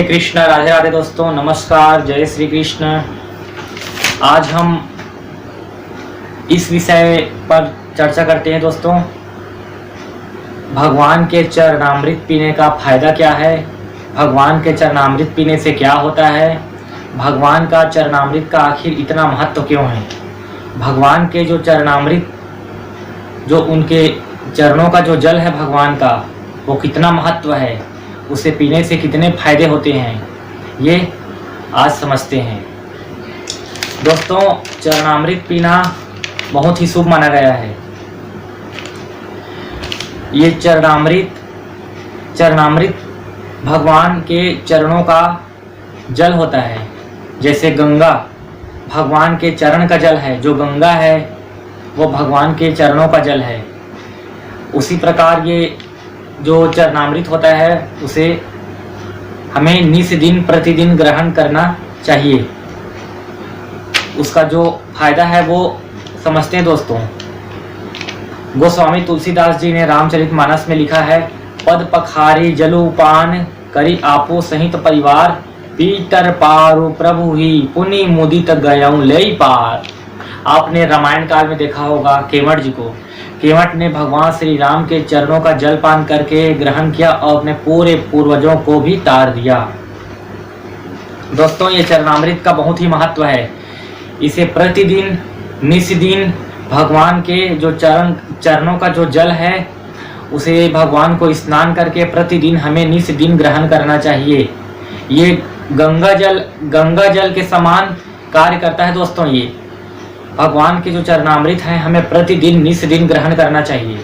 कृष्ण। राधे राधे दोस्तों, नमस्कार, जय श्री कृष्ण। आज हम इस विषय पर चर्चा करते हैं दोस्तों, भगवान के चरणामृत पीने का फायदा क्या है, भगवान के चरणामृत पीने से क्या होता है, भगवान का चरणामृत का आखिर इतना महत्व क्यों है, भगवान के जो चरणामृत, जो उनके चरणों का जो जल है भगवान का, वो कितना महत्व है, उसे पीने से कितने फायदे होते हैं, ये आज समझते हैं दोस्तों। चरणामृत पीना बहुत ही शुभ माना गया है। ये चरणामृत भगवान के चरणों का जल होता है। जैसे गंगा भगवान के चरण का जल है, जो गंगा है वो भगवान के चरणों का जल है। उसी प्रकार ये जो चरणामृत होता है उसे हमें निस दिन प्रतिदिन ग्रहण करना चाहिए। उसका जो फायदा है वो समझते हैं दोस्तों। गोस्वामी तुलसीदास जी ने रामचरितमानस में लिखा है, पद पखारी जलुपान करी आपो सहित परिवार, पीटर पारु प्रभु ही पुनि मुदित गयऊं लेई पार। आपने रामायण काल में देखा होगा केवट जी को। केवट ने भगवान श्री राम के चरणों का जलपान करके ग्रहण किया और अपने पूरे पूर्वजों को भी तार दिया। दोस्तों, ये चरणामृत का बहुत ही महत्व है। इसे प्रतिदिन निस्दिन भगवान के जो चरणों का जो जल है उसे भगवान को स्नान करके प्रतिदिन हमें निस्दिन ग्रहण करना चाहिए। ये गंगा जल के समान कार्य करता है दोस्तों। ये भगवान के जो चरणामृत है हमें प्रतिदिन निस्दिन ग्रहण करना चाहिए,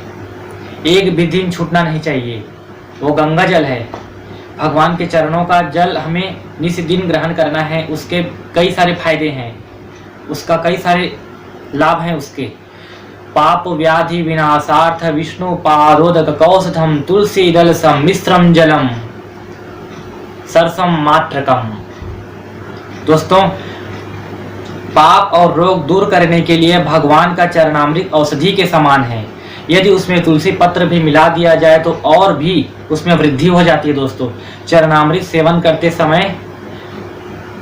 एक भी दिन छूटना नहीं चाहिए। वो गंगा जल है, भगवान के चरणों का जल हमें निस्दिन ग्रहण करना है। उसके कई सारे फायदे हैं, उसका कई सारे लाभ हैं उसके। पाप व्याधि विनाशार्थ विष्णु पादोदक कौशधम तुलसी दल सम्मिश्रम जलम सरसम मात्रकम। दोस्तों, पाप और रोग दूर करने के लिए भगवान का चरणामृत औषधि के समान है। यदि उसमें तुलसी पत्र भी मिला दिया जाए तो और भी उसमें वृद्धि हो जाती है दोस्तों। चरणामृत सेवन करते समय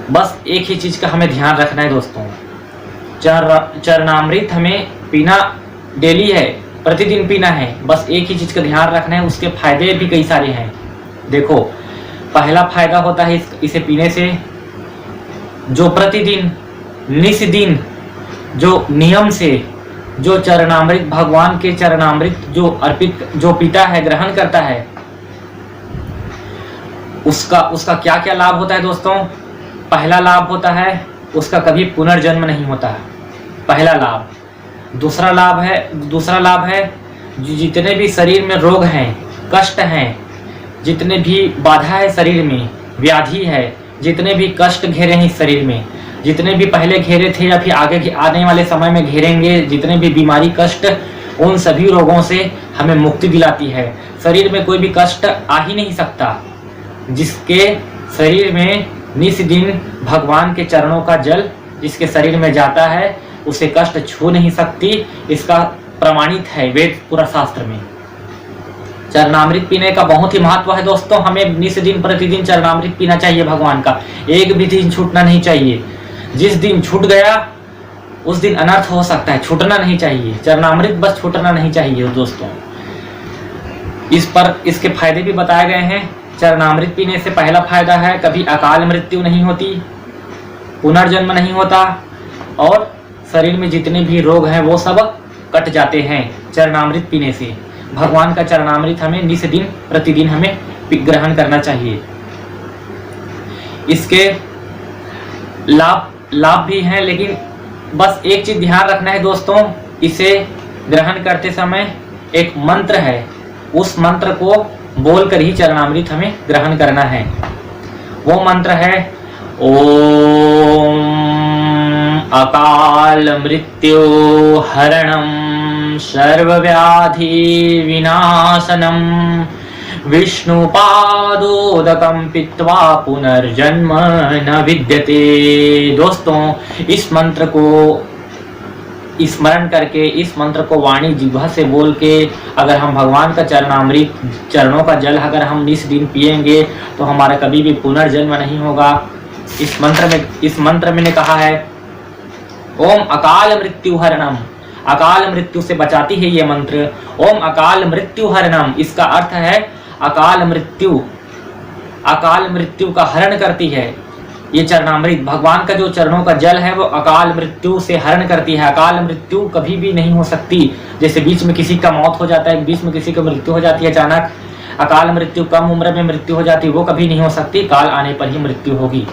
बस एक ही चीज का हमें ध्यान रखना है दोस्तों, चरणामृत हमें पीना डेली है, प्रतिदिन पीना है। बस एक ही चीज का ध्यान रखना है, उसके फायदे भी कई सारे हैं। देखो, पहला फायदा होता है इसे पीने से, जो प्रतिदिन निस्दिन जो नियम से जो चरणामृत, भगवान के चरणामृत जो पीता है, ग्रहण करता है, उसका क्या क्या लाभ होता है दोस्तों। पहला लाभ होता है उसका कभी पुनर्जन्म नहीं होता, पहला लाभ। दूसरा लाभ है जितने भी शरीर में रोग हैं, कष्ट हैं, जितने भी बाधा है शरीर में, व्याधि है, जितने भी कष्ट घेरे हैं शरीर में, जितने भी पहले घेरे थे या फिर आगे आने वाले समय में घेरेंगे, जितने भी बीमारी कष्ट, उन सभी रोगों से हमें मुक्ति दिलाती है। शरीर में कोई भी कष्ट आ ही नहीं सकता। जिसके शरीर में निस्दिन भगवान के चरणों का जल जिसके शरीर में जाता है उसे कष्ट छू नहीं सकती। इसका प्रमाणित है वेद पुरा शास्त्र में। चरणामृत पीने का बहुत ही महत्व है दोस्तों। हमें निस्दिन प्रतिदिन चरणामृत पीना चाहिए भगवान का, एक भी दिन छूटना नहीं चाहिए। जिस दिन छूट गया उस दिन अनर्थ हो सकता है, छूटना नहीं चाहिए। चरणामृत बस छूटना नहीं चाहिए दोस्तों। इस पर इसके फायदे भी बताए गए हैं। चरणामृत पीने से पहला फायदा है कभी अकाल मृत्यु नहीं होती, पुनर्जन्म नहीं होता, और शरीर में जितने भी रोग हैं वो सब कट जाते हैं चरणामृत पीने से। भगवान का चरणामृत हमें निस्दिन प्रतिदिन हमें ग्रहण करना चाहिए। इसके लाभ भी हैं, लेकिन बस एक चीज ध्यान रखना है दोस्तों, इसे ग्रहण करते समय एक मंत्र है, उस मंत्र को बोलकर ही चरणामृत हमें ग्रहण करना है। वो मंत्र है ओम अकाल मृत्यु हरणम सर्वव्याधि विनाशनम विष्णुपादोदकम पीत्वा पुनर्जन्म न विद्यते। दोस्तों, इस मंत्र को स्मरण करके इस मंत्र को वाणी जिह्वा से बोल के अगर हम भगवान का चरणामृत, चरणों का जल अगर हम निस दिन पिएंगे तो हमारा कभी भी पुनर्जन्म नहीं होगा। इस मंत्र में ने कहा है ओम अकाल मृत्यु हरणम, अकाल मृत्यु से बचाती है ये मंत्र। ओम अकाल मृत्यु हरणम, इसका अर्थ है अकाल मृत्यु का हरण करती है। ये चरणामृत, भगवान का जो चरणों का जल है वो अकाल मृत्यु से हरण करती है। अकाल मृत्यु कभी भी नहीं हो सकती। जैसे बीच में किसी का मौत हो जाता है, बीच में किसी की मृत्यु हो जाती है अचानक, अकाल मृत्यु, कम उम्र में मृत्यु हो जाती है, वो कभी नहीं हो सकती। काल आने पर ही मृत्यु होगी,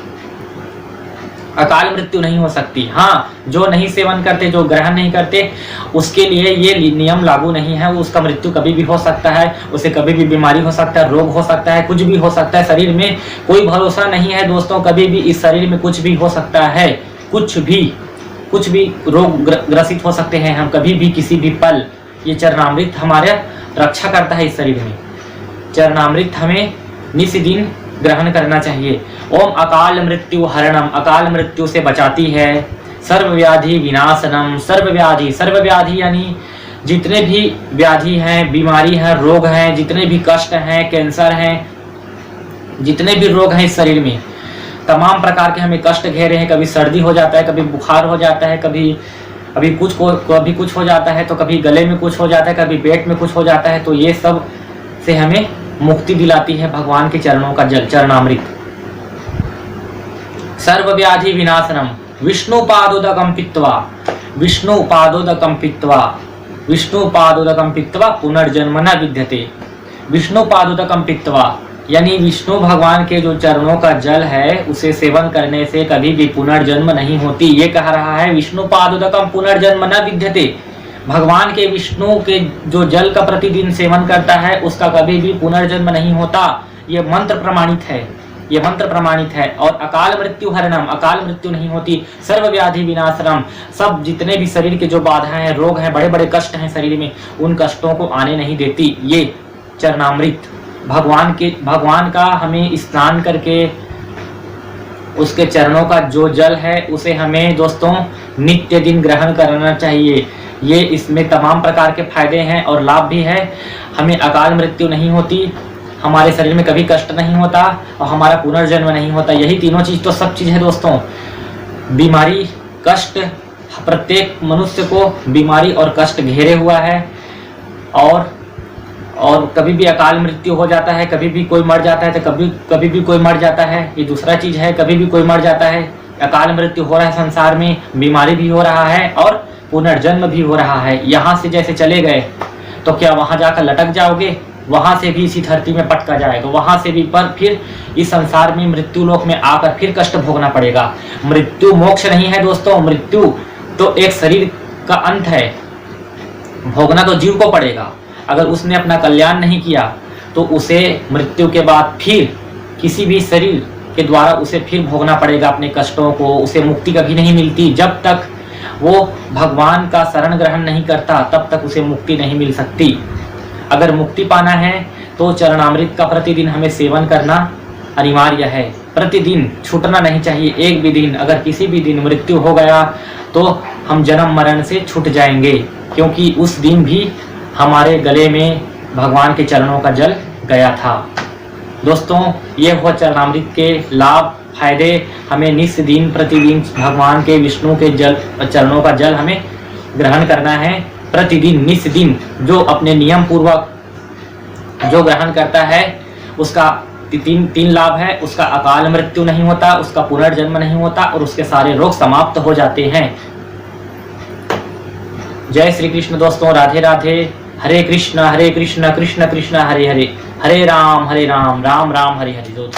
अकाल मृत्यु नहीं हो सकती। हाँ, जो नहीं सेवन करते, जो ग्रहण नहीं करते, उसके लिए ये नियम लागू नहीं है। उसका मृत्यु कभी भी हो सकता है, उसे कभी भी बीमारी हो सकता है, रोग हो सकता है, कुछ भी हो सकता है। शरीर में कोई भरोसा नहीं है दोस्तों, कभी भी इस शरीर में कुछ भी हो सकता है। कुछ भी रोग ग्रसित हो सकते हैं हम कभी भी, किसी भी पल। ये चरणामृत हमारे रक्षा करता है इस शरीर में। चरणामृत हमें निस्दिन ग्रहण करना चाहिए। ओम अकाल मृत्यु हरणम, अकाल मृत्यु से बचाती है। सर्व व्याधि विनाशनम, सर्व व्याधि यानी जितने भी व्याधि हैं, बीमारी है, रोग हैं, जितने भी कष्ट हैं, कैंसर हैं, जितने भी रोग हैं इस शरीर में, तमाम प्रकार के हमें कष्ट घेरे हैं। कभी सर्दी हो जाता है, कभी बुखार हो जाता है, कभी कुछ हो जाता है, तो कभी गले में कुछ हो जाता है, कभी पेट में कुछ हो जाता है। तो ये सब से हमें मुक्ति दिलाती है भगवान के चरणों का जल, चरणामृत। सर्व व्याधि विनाशनम, विष्णु पादोदकम पित्वा पुनर्जन्म न विद्यते। विष्णु पादोदकम पित्वा यानी विष्णु भगवान के जो चरणों का जल है उसे सेवन करने से कभी भी पुनर्जन्म नहीं होती। ये कह रहा है विष्णु पादोदकम पुनर्जन्म न विद्यते। भगवान के, विष्णु के जो जल का प्रतिदिन सेवन करता है उसका कभी भी पुनर्जन्म नहीं होता। ये मंत्र प्रमाणित है। और अकाल मृत्यु हरणम, अकाल मृत्यु नहीं होती। सर्व व्याधि विनाशनम, सब जितने भी शरीर के जो बाधाएं हैं, रोग हैं, बड़े बड़े कष्ट हैं शरीर में, उन कष्टों को आने नहीं देती ये चरणामृत। भगवान का हमें स्नान करके उसके चरणों का जो जल है उसे हमें दोस्तों नित्य दिन ग्रहण करना चाहिए। ये इसमें तमाम प्रकार के फायदे हैं और लाभ भी है। हमें अकाल मृत्यु नहीं होती, हमारे शरीर में कभी कष्ट नहीं होता और हमारा पुनर्जन्म नहीं होता। यही तीनों चीज़ तो सब चीज़ है दोस्तों। बीमारी, कष्ट, प्रत्येक मनुष्य को बीमारी और कष्ट घेरे हुआ है। और कभी भी अकाल मृत्यु हो जाता है, कभी भी कोई मर जाता है, तो कभी भी कोई मर जाता है। ये दूसरा चीज़ है, कभी भी कोई मर जाता है। अकाल मृत्यु हो रहा है संसार में, बीमारी भी हो रहा है और पुनर्जन्म भी हो रहा है। यहाँ से जैसे चले गए तो क्या वहाँ जाकर लटक जाओगे? वहाँ से भी इसी धरती में पटका जाएगा, वहाँ से भी पर फिर इस संसार में मृत्यु लोक में आकर फिर कष्ट भोगना पड़ेगा। मृत्यु मोक्ष नहीं है दोस्तों, मृत्यु तो एक शरीर का अंत है, भोगना तो जीव को पड़ेगा। अगर उसने अपना कल्याण नहीं किया तो उसे मृत्यु के बाद फिर किसी भी शरीर के द्वारा उसे फिर भोगना पड़ेगा अपने कष्टों को। उसे मुक्ति कभी नहीं मिलती। जब तक वो भगवान का शरण ग्रहण नहीं करता तब तक उसे मुक्ति नहीं मिल सकती। अगर मुक्ति पाना है तो चरणामृत का प्रतिदिन हमें सेवन करना अनिवार्य है। प्रतिदिन छूटना नहीं चाहिए। एक भी दिन अगर किसी भी दिन मृत्यु हो गया तो हम जन्म मरण से छूट जाएंगे, क्योंकि उस दिन भी हमारे गले में भगवान के चरणों का जल गया था। दोस्तों, ये हुआ चरणामृत के लाभ, फायदे। हमें निस दिन प्रतिदिन भगवान के, विष्णु के चरणों का जल हमें ग्रहण करना है प्रतिदिन, निस दिन। जो अपने नियम पूर्वक जो ग्रहण करता है उसका तीन लाभ है। उसका अकाल मृत्यु नहीं होता, उसका पुनर्जन्म नहीं होता और उसके सारे रोग समाप्त हो जाते हैं। जय श्री कृष्ण दोस्तों, राधे राधे। हरे कृष्ण कृष्ण कृष्ण हरे हरे, हरे राम राम राम हरे हरे।